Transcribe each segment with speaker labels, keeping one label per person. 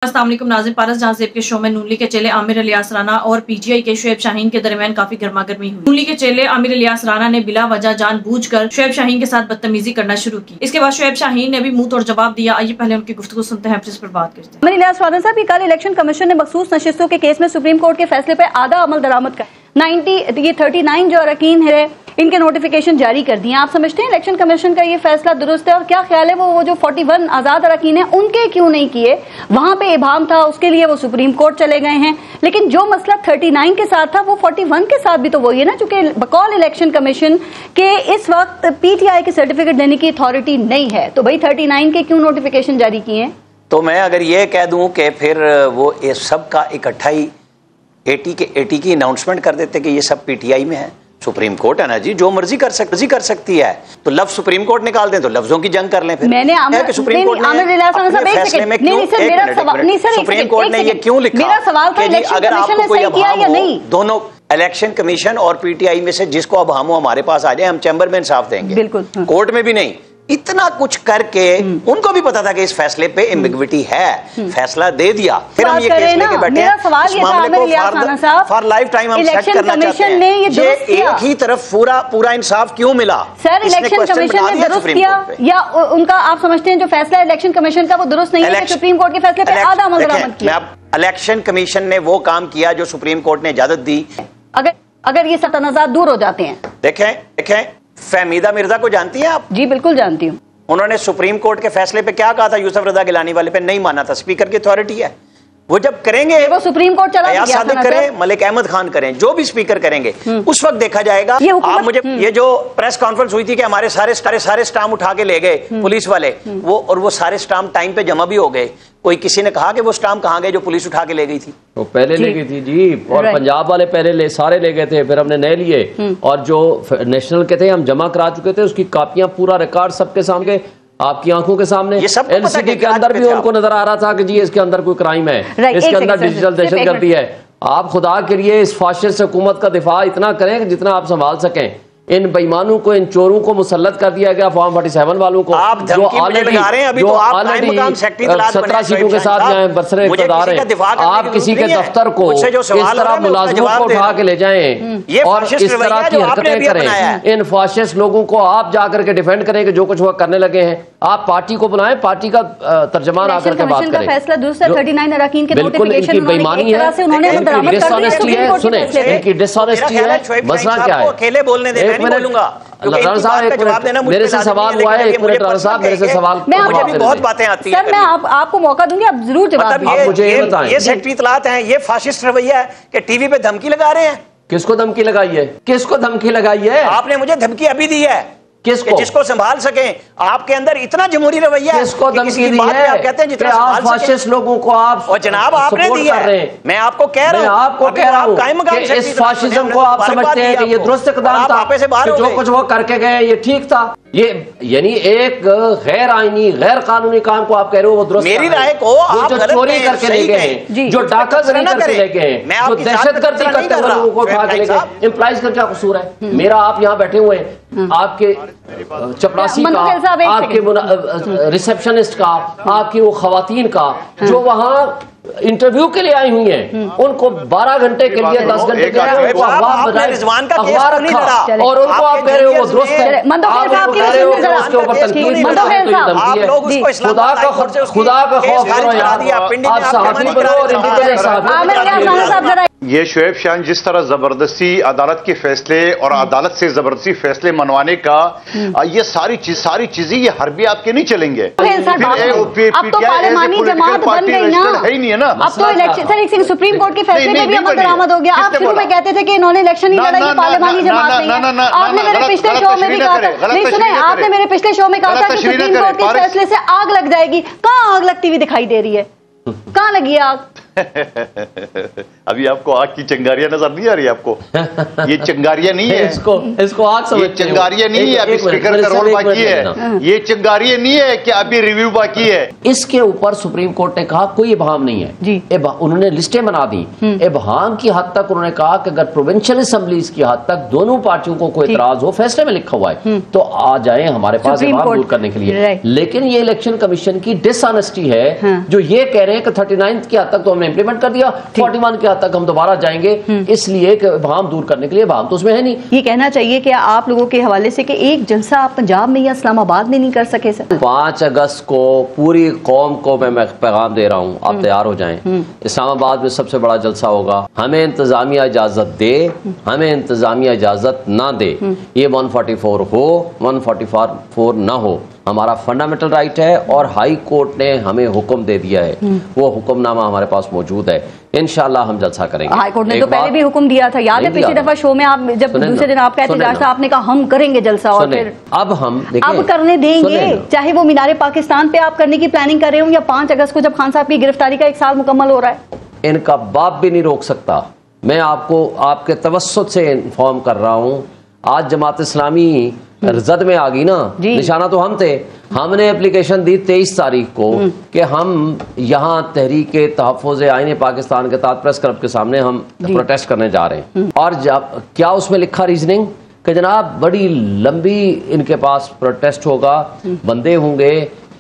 Speaker 1: अस्सलाम वालेकुम नाज़रीन, पारस जहां ज़ेब के शो में नून लीग के चेले आमिर इलियास राना और पीटीआई के शुएब शाहीन के दरमियान काफी गर्मागर्मी हुई। नून लीग के चेले आमिर इलियास राना ने बिला वजह जानबूझकर शुएब शाहीन के साथ बदतमीजी करना शुरू की। इसके बाद शुएब शाहीन ने भी मुंह तोड़ जवाब दिया। आइए पहले उनकी गुफ्तगू सुनते हैं, फिर इस पर बात करते हैं।
Speaker 2: आमिर इलियास राना साहब, कल इलेक्शन कमीशन ने मखसूस नशिस्तों के केस में सुप्रीम कोर्ट के फैसले पर आधा अमल दरामद कर 39 जो अरकान है इनके नोटिफिकेशन जारी कर दिए। आप समझते हैं इलेक्शन कमीशन का ये फैसला दुरुस्त है? और क्या ख्याल है वो जो 41 आजाद अरकान है उनके क्यों नहीं किए? वहां पे इबाम था, उसके लिए वो सुप्रीम कोर्ट चले गए हैं, लेकिन जो मसला 39 के साथ था वो 41 के साथ भी तो वही है ना, चूंकि बकौल इलेक्शन कमीशन के इस वक्त पीटीआई के सर्टिफिकेट देने की अथॉरिटी नहीं है, तो भाई 39 के क्यों नोटिफिकेशन जारी किए?
Speaker 3: तो मैं अगर ये कह दूं कि फिर वो सब का इकट्ठा ही 80 की अनाउंसमेंट कर देते कि ये सब पीटीआई में है। सुप्रीम कोर्ट है ना जी, जो मर्जी कर सकती है। तो लफ्ज सुप्रीम कोर्ट निकाल दें तो लफ्जों की जंग कर लें। फिर
Speaker 2: मैंने
Speaker 3: सुप्रीम कोर्ट सुप्रीम कोर्ट ने ये क्यों लिखा कि अगर आपको कोई अभाव हो, दोनों इलेक्शन कमीशन और पीटीआई में से जिसको अब हम हमारे पास आ जाए, हम चैम्बर में इंसाफ देंगे।
Speaker 2: बिल्कुल,
Speaker 3: कोर्ट में भी नहीं। इतना कुछ करके उनको भी पता था कि इस फैसले पे एम्बिग्विटी है, फैसला दे दिया। फिर हम ये केस लेके बैठे हैं, इस मामले को फॉर लाइफ टाइम हम सेट करना चाहते हैं। ये एक ही तरफ पूरा इंसाफ क्यों मिला?
Speaker 2: सर, इलेक्शन कमीशन ने दुरुस्त किया या उनका आप समझते हैं जो फैसला है इलेक्शन कमीशन का वो दुरुस्त नहीं है? सुप्रीम कोर्ट के फैसले पे आधा अमल दरामद किया।
Speaker 3: इलेक्शन कमीशन ने वो काम किया जो सुप्रीम कोर्ट ने इजाजत दी।
Speaker 2: अगर ये तनाज़ात दूर हो जाते हैं।
Speaker 3: देखें फहमीदा मिर्जा को जानती हैं आप?
Speaker 2: जी बिल्कुल जानती हूँ।
Speaker 3: उन्होंने सुप्रीम कोर्ट के फैसले पे क्या कहा था? यूसुफ रजा गिलानी वाले पे नहीं माना था। स्पीकर की अथॉरिटी है, वो जब करेंगे वो सुप्रीम कोर्ट चला गया, सादिक करें, मलिक अहमद खान करें, जो भी स्पीकर करेंगे उस वक्त देखा जाएगा। आप मुझे ये जो प्रेस कॉन्फ्रेंस हुई थी कि हमारे सारे स्टाम्प उठा के ले गए पुलिस वाले, वो सारे स्टाम्प टाइम पे जमा भी हो गए। कोई किसी ने कहा कि वो स्टाम्प कहाँ गए जो पुलिस उठा के ले गई थी?
Speaker 4: वो पहले ले गई थी जी, और पंजाब वाले पहले सारे ले गए थे, फिर हमने नए लिए, और जो नेशनल के थे हम जमा करा चुके थे, उसकी कापियां पूरा रिकॉर्ड सबके सामने, आपकी आंखों के सामने, एलसीडी के अंदर भी उनको नजर आ रहा था कि जी इसके अंदर कोई क्राइम है, इसके अंदर डिजिटल दहशतगर्दी है। आप खुदा के लिए इस फाशिस्ट हुकूमत का दिफा इतना करें जितना आप संभाल सकें। इन बेईमानों को, इन चोरों को मुसल्लत कर दिया गया, फॉर्म 47 वालों को, जो ऑलरेडी 17 सीटों के साथ बरसरे इक़्तिदार हैं। आप किसी के दफ्तर को इस तरह मुलाजिमों को उठा के ले जाएं और इस तरह की हरकतें करें, इन फाशिस्ट लोगों को आप जाकर के डिफेंड करें कि जो कुछ वो करने लगे हैं। आप पार्टी को बुलाएं, पार्टी का तर्जमान आकर के बात करें।
Speaker 2: फैसला दूसरा 39 अरकान के
Speaker 4: बिल्कुल इनकी बेईमानी है, इनकी डिसऑनेस्टी है। सुने, इनकी डिसऑनेस्टी है। मसला क्या है?
Speaker 3: अकेले बोलने देना बोलूंगा
Speaker 4: मेरे से सवाल हुआ है, एक मिनट साहब मेरे से सवाल,
Speaker 3: मुझे भी बहुत बातें आती हैं।
Speaker 2: सर मैं आपको मौका दूंगी, आप जरूर जवाब
Speaker 4: दीजिए। मुझे ये बताएं,
Speaker 3: ये सेक्रेटरी इत्तलात हैं, ये फाशिस्ट रवैया है कि टीवी पे धमकी लगा रहे हैं।
Speaker 4: किसको धमकी लगाई है? किसको धमकी लगाई है?
Speaker 3: आपने मुझे धमकी अभी दी है।
Speaker 4: किसको?
Speaker 3: जिसको संभाल सकें। आपके अंदर इतना जमहूरी रवैया है।
Speaker 4: किसको धमकी दी है?
Speaker 3: आप कहते हैं जितना
Speaker 4: आप फाशिस्ट लोगों को आप,
Speaker 3: और जनाब आपने दी है, मैं आपको कह रहा हूं,
Speaker 4: आपको कह रहा हूं कि इस फाशिज्म को आप समझते हैं कि ये दुरुस्त इक़दाम था, कि जो कुछ वो करके गए ये ठीक था। ये यानी एक गैर आईनी गैर कानूनी काम को आप कह रहे हो वो दुरुस्त?
Speaker 3: मेरी राय को आप
Speaker 4: जो चोरी करके ले गए हैं, जो डाकागरी करके ले गए हैं, जो दहशतगर्दी करते हुए लोगों को उठा के ले गए, इम्प्लाइज का क्या कसूर है? मेरा आप यहाँ बैठे हुए हैं, आपके चपरासी का, आपके रिसेप्शनिस्ट का, आपकी वो खवातीन का जो वहाँ इंटरव्यू के लिए आई हुई हैं, उनको 12 घंटे के लिए 10 घंटे के लिए उनको अखबार रखा और उनको आप कह रहे हो वो दुरुस्त है। आप कह रहे हो कि उसके ऊपर तनकीद खुदा का खौफ करो यार, आप सहाफी बनो और इंडिपेंडेंट सहाफी।
Speaker 5: ये शुएब शाहीन जिस तरह जबरदस्ती अदालत के फैसले और अदालत से जबरदस्ती फैसले मनवाने का, ये सारी चीजें ये हरबी आपके नहीं चलेंगे।
Speaker 2: अब तो पार्लिमानी जमात बन गई ना,
Speaker 5: है ही नहीं है ना।
Speaker 2: अब तो इलेक्शन सुप्रीम कोर्ट के फैसले पे भी अमल दरामद हो गया। आप शुरू में कहते थे कि इन्होंने इलेक्शन नहीं लड़ा, ये पार्लिमानी जमात नहीं है। आपने मेरे पिछले शो में भी कहा था, नहीं सुने, आपने मेरे पिछले शो में कहा था कि सुप्रीम कोर्ट के फैसले से आग लग जाएगी। कहाँ आग लगती हुई दिखाई दे रही है? कहाँ लगी आग?
Speaker 5: अभी आपको आग की चिंगारियां नजर नहीं आ रही आपको? ये चिंगारियां नहीं है,
Speaker 4: इसको आग समझते हैं।
Speaker 5: चिंगारियां नहीं है, अभी स्पीकर का रोल बाकी है। ये चिंगारियां नहीं है कि अभी रिव्यू बाकी है।
Speaker 4: इसके ऊपर सुप्रीम कोर्ट ने कहा कोई इबहम नहीं है जी। उन्होंने लिस्टें बना दी। इबहम की हद तक उन्होंने कहा कि अगर प्रोविंशियल असेंबलीज की हद तक दोनों पार्टियों को कोई इतराज हो, फैसले में लिखा हुआ है, तो आ जाए हमारे पास इबहम दूर करने के लिए। लेकिन ये इलेक्शन कमीशन की डिसऑनेस्टी है जो ये कह रहे हैं कि 39 की हद तक तो हमने इंप्लीमेंट कर दिया, 41 की हद तक हम दोबारा जाएंगे, इसलिए कि इबहम दूर करने के लिए। इबहम तो उसमें है नहीं।
Speaker 2: ये कहना चाहिए कि आप लोगों के हवाले से कि एक जलसा आप पंजाब में या इस्लामाबाद में नहीं कर सके सर?
Speaker 4: 5 अगस्त को पूरी कौम को मैं पैगाम दे रहा हूँ, आप तैयार हो जाएं। इस्लामाबाद में सबसे बड़ा जलसा होगा। हमें इंतजामिया इजाजत दे, हमें इंतजामिया इजाजत ना दे, ये 144 हो 144 ना हो, हमारा फंडामेंटल राइट है और हाई कोर्ट ने हमें हुक्म दे दिया है, वो हुक्मनामा हमारे पास मौजूद है। इंशाल्लाह हम जलसा करेंगे।
Speaker 2: हाई कोर्ट ने तो पहले भी हुक्म दिया था, याद है पिछली दफा शो में आप जब दूसरे दिन आप कहते थे आपने कहा हम करेंगे जलसा, और फिर
Speaker 4: अब हम
Speaker 2: अब करने देंगे, चाहे वो मीनारे पाकिस्तान पे आप करने की प्लानिंग कर रहे हो या 5 अगस्त को जब खान साहब की गिरफ्तारी का 1 साल मुकम्मल हो रहा है।
Speaker 4: इनका बाप भी नहीं रोक सकता। मैं आपको आपके तवस्सुत से इन्फॉर्म कर रहा हूँ, आज जमात इस्लामी रजद में आ गई ना, निशाना तो हम थे। हमने एप्लीकेशन दी 23 तारीख को कि हम यहाँ तहरीक तहफ़्फ़ुज़ आईन पाकिस्तान के तहत प्रेस क्लब के सामने हम प्रोटेस्ट करने जा रहे हैं। और जब क्या उसमें लिखा रीजनिंग कि जनाब बड़ी लंबी इनके पास प्रोटेस्ट होगा, बंदे होंगे,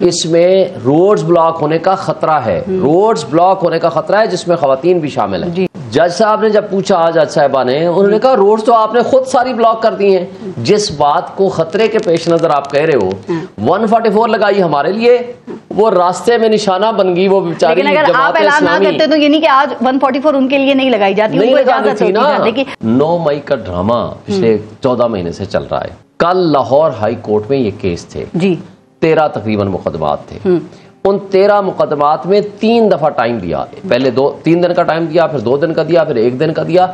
Speaker 4: इसमें रोड्स ब्लॉक होने का खतरा है, रोड्स ब्लॉक होने का खतरा है जिसमें खवातीन भी शामिल है। जज साहब ने जब पूछा, जज साहिबा ने, उन्होंने कहा रोड्स तो आपने खुद सारी ब्लॉक कर दी हैं। जिस बात को खतरे के पेश नजर आप कह रहे हो, 144 लगाई हमारे लिए, वो रास्ते में निशाना बन गई वो बेचारी।
Speaker 2: लेकिन अगर आप ऐलान ना करते तो ये नहीं कि आज 144 उनके लिए नहीं लगाई जाती, उनको इजाजत होती ना। लेकिन
Speaker 4: 9 मई का ड्रामा पिछले 14 महीने से चल रहा है। कल लाहौर हाई कोर्ट में ये केस थे जी, 13 तकरीबन मुकदमात थे। उन 13 मुकदमात में 3 दफा टाइम दिया, पहले 3 दिन का टाइम दिया, फिर 2 दिन का दिया, फिर 1 दिन का दिया,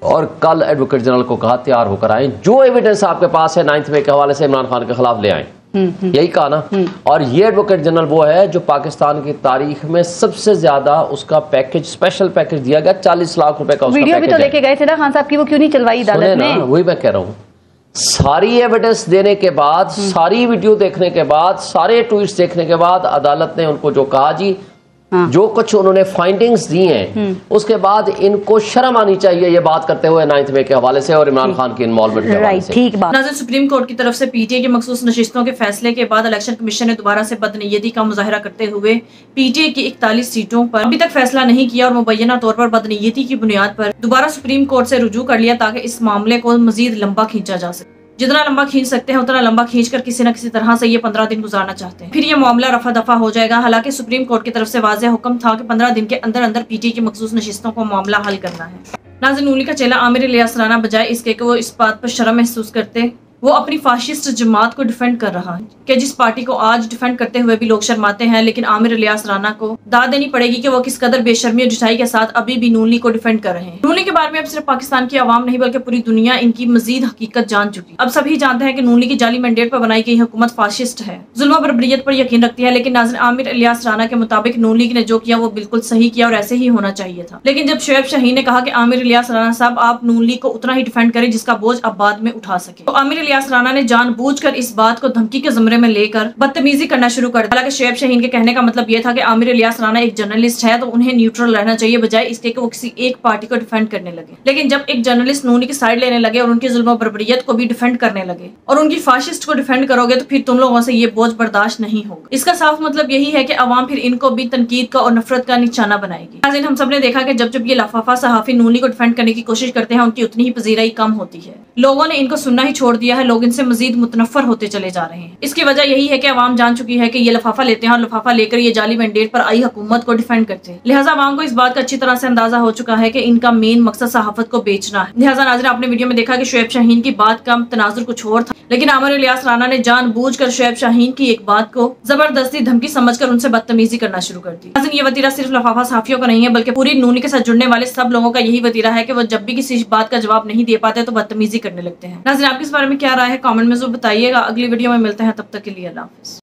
Speaker 4: और कल एडवोकेट जनरल को कहा तैयार होकर आए, जो एविडेंस आपके पास है 9 मई के हवाले से इमरान खान के खिलाफ ले आए। यही कहा ना। और ये एडवोकेट जनरल वो है जो पाकिस्तान की तारीख में सबसे ज्यादा उसका पैकेज, स्पेशल पैकेज दिया गया, 40 लाख रुपए का।
Speaker 2: वीडियो भी तो लेके गए थे ना खान साहब की, वो क्यों नहीं चलवाई अदालत में? वही
Speaker 4: मैं कह रहा हूँ, सारी एविडेंस देने के बाद, सारी वीडियो देखने के बाद, सारे ट्वीट्स देखने के बाद अदालत ने उनको जो कहा जी, जो कुछ उन्होंने फाइंडिंग्स दी हैं, उसके बाद इनको शर्म आनी चाहिए ये बात करते हुए 9 मई के हवाले से और इमरान खान की इन्वॉल्वमेंट के हवाले से।
Speaker 2: ठीक बात।
Speaker 1: नाज़रीन, सुप्रीम कोर्ट की तरफ से पीटीआई की मखसूस नशिस्तों के फैसले के बाद इलेक्शन कमीशन ने दोबारा से बदनीयती का मुजाहरा करते हुए पीटीआई की 41 सीटों पर अभी तक फैसला नहीं किया और मुबैना तौर पर बदनीयती की बुनियाद पर दोबारा सुप्रीम कोर्ट से रुजू कर लिया ताकि इस मामले को मजीद लंबा खींचा जा सके। जितना लंबा खींच सकते हैं उतना लंबा खींचकर किसी न किसी तरह से ये 15 दिन गुजारना चाहते हैं, फिर ये मामला रफा दफा हो जाएगा। हालांकि सुप्रीम कोर्ट की तरफ से वाज़ेह हुक्म था कि 15 दिन के अंदर अंदर पीटीआई की मखसूस नशिस्तों को मामला हल करना है। नाज़रीन, नूली का चेला आमिर इलियास राना बजाय इसके कि वो इस बात पर शर्म महसूस करते, वो अपनी फाशिस्ट जमात को डिफेंड कर रहा है कि जिस पार्टी को आज डिफेंड करते हुए भी लोग शर्माते हैं, लेकिन आमिर इलियास राना को दाद देनी पड़ेगी कि वो किस कदर बेशर्मी और ढिठाई के साथ अभी भी नून लीग को डिफेंड कर रहे हैं। नून लीग के बारे में अब सिर्फ पाकिस्तान की आवाम नहीं बल्कि पूरी दुनिया इनकी मजीद हकीकत जान चुकी। अब सभी जानते हैं कि नून लीग की जाली मैंडेट पर बनाई गई हुकूमत फाशिस्ट है, जुल्म और बर्बरियत पर यकीन रखती है। लेकिन नाज़रीन, आमिर इलियास राना के मुताबिक नून लीग ने जो किया वो बिल्कुल सही किया और ऐसे ही होना चाहिए था। लेकिन जब शोएब शाहीन ने कहा कि आमिर इलियास राना साहब आप नून लीग को उतना ही डिफेंड करें जिसका बोझ अब बाद में उठा सके, तो आमिर इलियास राना ने जानबूझकर इस बात को धमकी के ज़मरे में लेकर बदतमीजी करना शुरू कर दिया। हालांकि शोएब शाहीन के कहने का मतलब यह था कि आमिर इलियास राना एक जर्नलिस्ट है तो उन्हें न्यूट्रल रहना चाहिए बजाय इसके कि वो किसी एक पार्टी को डिफेंड करने लगे। लेकिन जब एक जर्नलिस्ट नूनी की साइड लेने लगे और उनकी जुल्म बर्बरियत को भी डिफेंड करने लगे और उनकी फाशिस्ट को डिफेंड करोगे तो फिर तुम लोगों से ये बोझ बर्दाश्त नहीं होगा। इसका साफ मतलब यही है कि अवाम फिर इनको भी तनकीद का और नफरत का निशाना बनाएगी। नाज़रीन, हम सब ने देखा कि जब ये लफाफा सहाफी नूनी को डिफेंड करने की कोशिश करते हैं उनकी उतनी ही पजीराई कम होती है। लोगों ने इनको सुनना ही छोड़ दिया है, लोग इनसे मजीद मुतनफर होते चले जा रहे हैं। इसकी वजह यही है कि अवाम जान चुकी है कि ये लफाफा लेते हैं और लफाफा लेकर ये जाली मैंडेट पर आई हुकूमत को डिफेंड करते हैं। लिहाजा अवाम को इस बात का अच्छी तरह से अंदाजा हो चुका है कि इनका मेन मकसद सहाफत को बेचना है। लिहाजा नाज़रीन, आपने वीडियो में देखा कि शोएब शाहीन की बात का तनाजुर कुछ और था, लेकिन आमिर इलियास राना ने जानबूझकर शोएब शाहीन की एक बात को जबरदस्ती धमकी समझकर उनसे बदतमीजी करना शुरू कर दी। नाज़रीन, ये वतीरा सिर्फ लफाफा सहाफियों का नहीं है बल्कि पूरी नूनी के साथ जुड़ने वाले सब लोगों का यही वतीरा है कि वो जब भी किसी बात का जवाब नहीं दे पाते तो बदतमीजी करने लगते हैं। नाज़रीन, आपके इस बारे में क्या राय है कमेंट में जरूर बताइएगा। अगली वीडियो में मिलते हैं, तब तक के लिए अल्लाह हाफ़िज़।